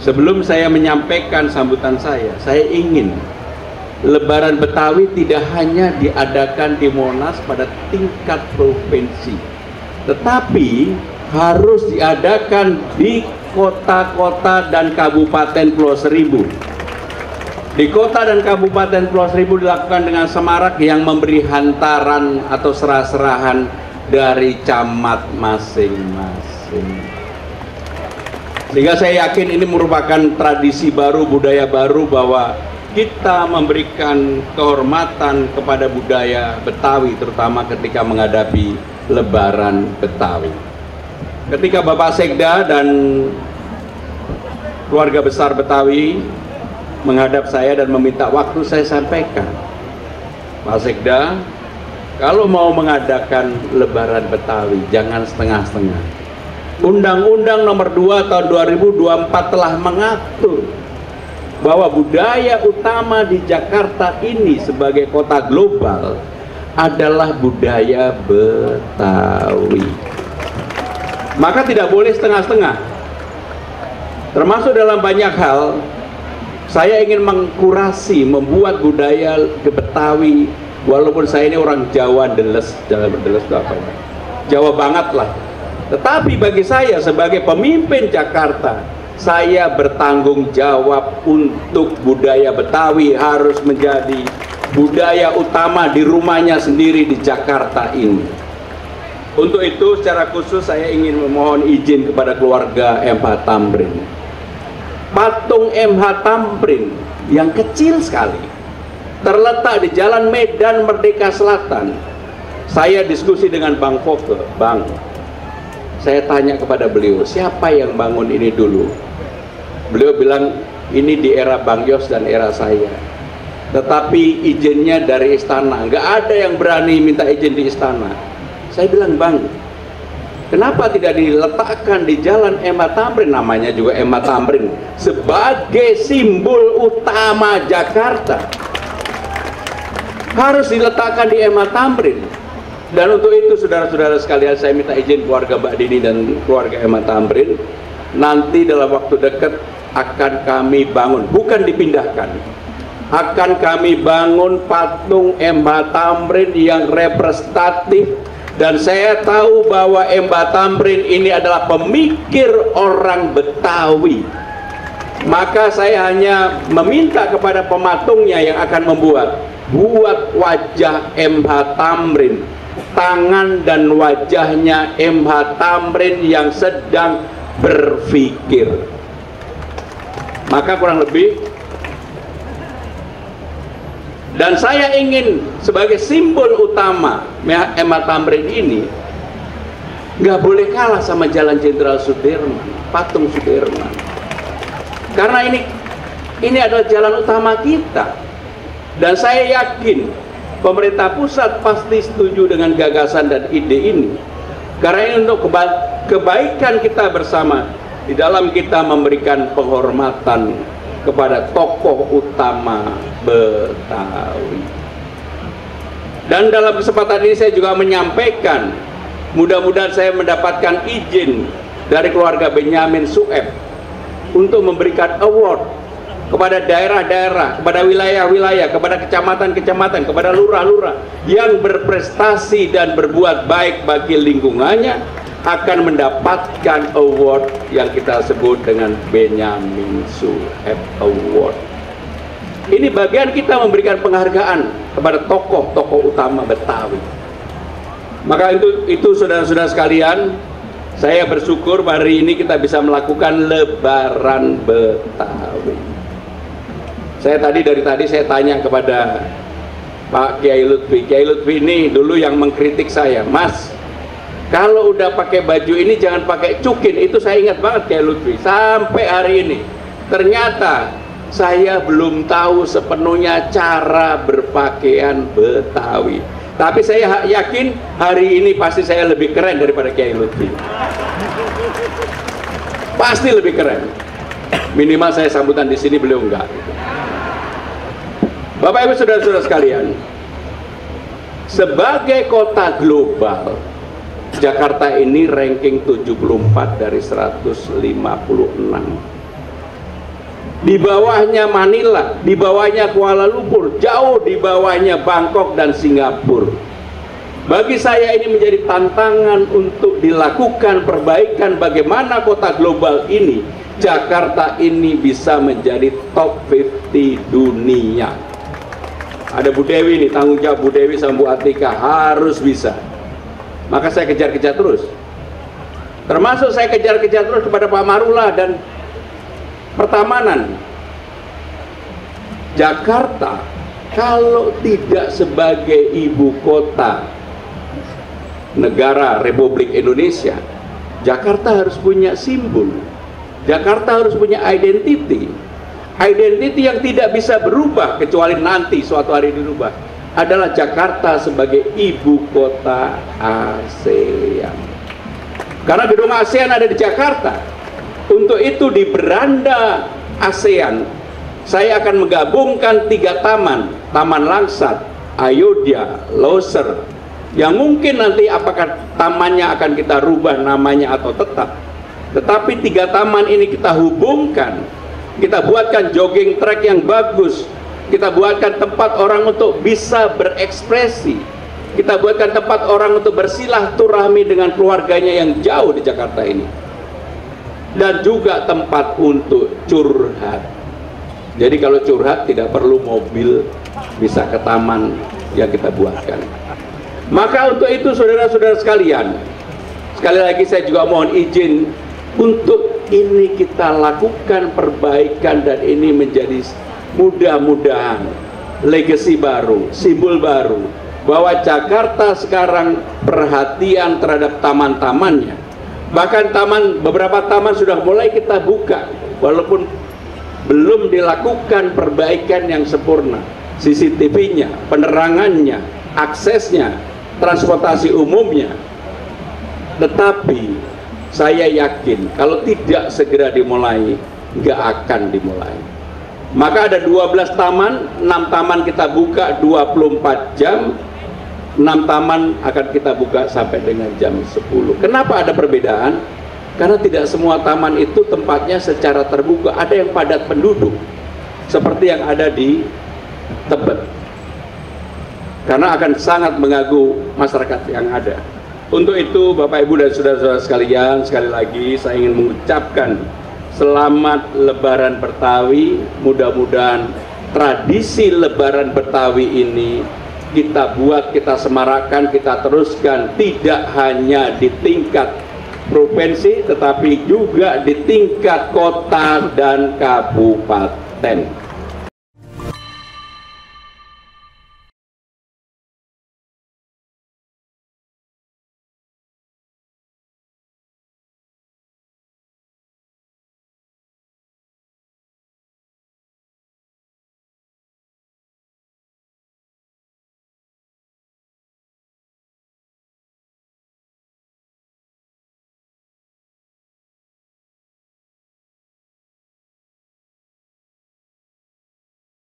Sebelum saya menyampaikan sambutan saya ingin Lebaran Betawi tidak hanya diadakan di Monas pada tingkat provinsi, tetapi harus diadakan di kota-kota dan kabupaten Pulau Seribu. Di kota dan kabupaten Pulau Seribu dilakukan dengan semarak yang memberi hantaran atau serah-serahan dari camat masing-masing. Sehingga saya yakin ini merupakan tradisi baru, budaya baru, bahwa kita memberikan kehormatan kepada budaya Betawi, terutama ketika menghadapi Lebaran Betawi. Ketika Bapak Sekda dan keluarga besar Betawi menghadap saya dan meminta waktu, saya sampaikan, Pak Sekda, kalau mau mengadakan Lebaran Betawi jangan setengah-setengah. Undang-Undang nomor 2 tahun 2024 telah mengatur bahwa budaya utama di Jakarta ini sebagai kota global adalah budaya Betawi. Maka tidak boleh setengah-setengah. Termasuk dalam banyak hal, saya ingin mengkurasi, membuat budaya Betawi, walaupun saya ini orang Jawa deles, deles itu apa ya? Jawa banget lah. Tetapi bagi saya sebagai pemimpin Jakarta, saya bertanggung jawab untuk budaya Betawi harus menjadi budaya utama di rumahnya sendiri di Jakarta ini. Untuk itu secara khusus saya ingin memohon izin kepada keluarga MH Tamrin. Patung MH Tamrin yang kecil sekali terletak di Jalan Medan Merdeka Selatan. Saya diskusi dengan Bang Foke, Bang, saya tanya kepada beliau, siapa yang bangun ini dulu? Beliau bilang, ini di era Bang Yos dan era saya. Tetapi izinnya dari istana, nggak ada yang berani minta izin di istana. Saya bilang, Bang, kenapa tidak diletakkan di Jalan MH Tamrin, namanya juga MH Tamrin, sebagai simbol utama Jakarta? Harus diletakkan di MH Tamrin. Dan untuk itu saudara-saudara sekalian, saya minta izin keluarga Mbak Dini dan keluarga MH Tamrin, nanti dalam waktu dekat akan kami bangun, bukan dipindahkan, akan kami bangun patung MH Tamrin yang representatif. Dan saya tahu bahwa MH Tamrin ini adalah pemikir orang Betawi. Maka saya hanya meminta kepada pematungnya yang akan buat wajah MH Tamrin, tangan dan wajahnya MH Tamrin yang sedang berpikir. Maka kurang lebih, dan saya ingin sebagai simbol utama MH Tamrin ini nggak boleh kalah sama Jalan Jenderal Sudirman, patung Sudirman, karena ini adalah jalan utama kita. Dan saya yakin pemerintah pusat pasti setuju dengan gagasan dan ide ini, karena ini untuk kebaikan kita bersama, di dalam kita memberikan penghormatan kepada tokoh utama Betawi. Dan dalam kesempatan ini saya juga menyampaikan, mudah-mudahan saya mendapatkan izin dari keluarga Benyamin Sueb untuk memberikan award kepada daerah-daerah, kepada wilayah-wilayah, kepada kecamatan-kecamatan, kepada lurah-lurah yang berprestasi dan berbuat baik bagi lingkungannya, akan mendapatkan award yang kita sebut dengan Benyamin Sueb Award. Ini bagian kita memberikan penghargaan kepada tokoh-tokoh utama Betawi. Maka itu saudara-saudara sekalian, saya bersyukur hari ini kita bisa melakukan Lebaran Betawi. Saya dari tadi saya tanya kepada Pak Kiai Lutfi. Kiai Lutfi ini dulu yang mengkritik saya, Mas, kalau udah pakai baju ini jangan pakai cukin. Itu saya ingat banget Kiai Lutfi. Sampai hari ini ternyata saya belum tahu sepenuhnya cara berpakaian Betawi. Tapi saya yakin hari ini pasti saya lebih keren daripada Kiai Lutfi. Pasti lebih keren. Minimal saya sambutan di sini, beliau enggak. Bapak Ibu saudara-saudara sekalian, sebagai kota global, Jakarta ini ranking 74 dari 156. di bawahnya Manila, di bawahnya Kuala Lumpur, jauh di bawahnya Bangkok dan Singapura. Bagi saya ini menjadi tantangan untuk dilakukan perbaikan bagaimana kota global ini, Jakarta ini bisa menjadi top 50 dunia. Ada Bu Dewi nih, tanggung jawab Bu Dewi sama Bu Atika harus bisa. Maka saya kejar-kejar terus. Termasuk saya kejar-kejar terus kepada Pak Marula dan Pertamanan. Jakarta kalau tidak sebagai ibu kota negara Republik Indonesia, Jakarta harus punya simbol. Jakarta harus punya identity. Identity yang tidak bisa berubah kecuali nanti suatu hari dirubah adalah Jakarta sebagai ibu kota ASEAN. Karena gedung ASEAN ada di Jakarta. Untuk itu di beranda ASEAN saya akan menggabungkan 3 taman, Taman Langsat, Ayodhya, Losar, yang mungkin nanti apakah tamannya akan kita rubah namanya atau tetap. Tetapi 3 taman ini kita hubungkan, kita buatkan jogging track yang bagus, kita buatkan tempat orang untuk bisa berekspresi, kita buatkan tempat orang untuk bersilaturahmi dengan keluarganya yang jauh di Jakarta ini, dan juga tempat untuk curhat. Jadi kalau curhat tidak perlu mobil, bisa ke taman yang kita buatkan. Maka untuk itu saudara-saudara sekalian, sekali lagi saya juga mohon izin untuk ini kita lakukan perbaikan, dan ini menjadi mudah-mudahan legacy baru, simbol baru, bahwa Jakarta sekarang perhatian terhadap taman-tamannya. Bahkan beberapa taman sudah mulai kita buka, walaupun belum dilakukan perbaikan yang sempurna. CCTV-nya, penerangannya, aksesnya, transportasi umumnya. Tetapi saya yakin kalau tidak segera dimulai, nggak akan dimulai. Maka ada 12 taman, 6 taman kita buka 24 jam, 6 taman akan kita buka sampai dengan jam 10. Kenapa ada perbedaan? Karena tidak semua taman itu tempatnya secara terbuka, ada yang padat penduduk, seperti yang ada di Tebet. Karena akan sangat mengganggu masyarakat yang ada. Untuk itu Bapak Ibu dan saudara-saudara sekalian, sekali lagi saya ingin mengucapkan selamat Lebaran Betawi. Mudah-mudahan tradisi Lebaran Betawi ini kita buat, kita semarakkan, kita teruskan, tidak hanya di tingkat provinsi tetapi juga di tingkat kota dan kabupaten.